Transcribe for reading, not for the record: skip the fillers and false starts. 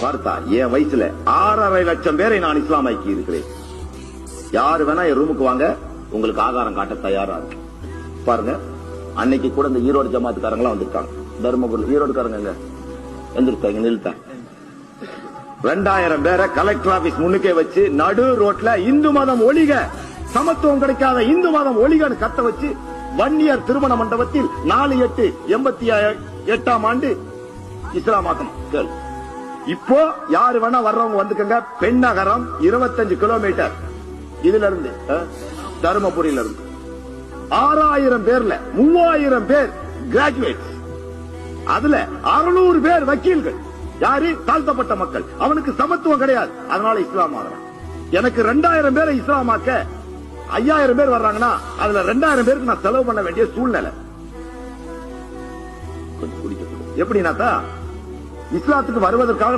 பார்த்தா என் வயசுல 6.5 லட்சம் பேரை நான் இஸ்லாமாக்கி இருக்கிறேன். யாரு வேணா என் ரூமுக்கு வாங்க, உங்களுக்கு ஆகாரம் காட்ட தயாரா இருக்கு. பாருங்க, அன்னைக்கு கூட இந்த ஈரோடு ஜமாத்துக்காரங்களாம் வந்திருக்காங்க. தர்மபுரி ஈரோடுக்காரங்க எந்திரிச்சாங்க, நிறுத்தாங்க. 2000 பேரை கலெக்டர் ஆபீஸ் முன்னுக்கே வச்சு நடு ரோட்ல இந்து மதம் ஒழிக, சமத்துவம் கிடைக்காத இந்து மதம் ஒழிகன்னு கத்த வச்சு வன்னியர் திருமண மண்டபத்தில் 4/8/88 ஆண்டு இஸ்லாமாக்கம். இப்போ யாரு வேணா வர்றவங்க வந்துக்கங்க. பெண்ணகரம் 25 கிலோமீட்டர் இதுல இருந்து தருமபுரியில இருந்து 6000 பேர்ல 3000 பேர் கிராஜுவேட், அதுல 600 பேர் வக்கீல்கள். யாரு? தாழ்த்தப்பட்ட மக்கள். அவனுக்கு சமத்துவம் கிடையாது, அதனால இஸ்லாம் ஆகிறான். எனக்கு 2000 பேரை இஸ்லாமாக்க 5000 பேர் வர்றாங்கன்னா அதுல 2000 பேருக்கு நான் செலவு பண்ண வேண்டிய சூழ்நிலை. எப்படின்னா இஸ்லாத்துக்கு வருவதற்காக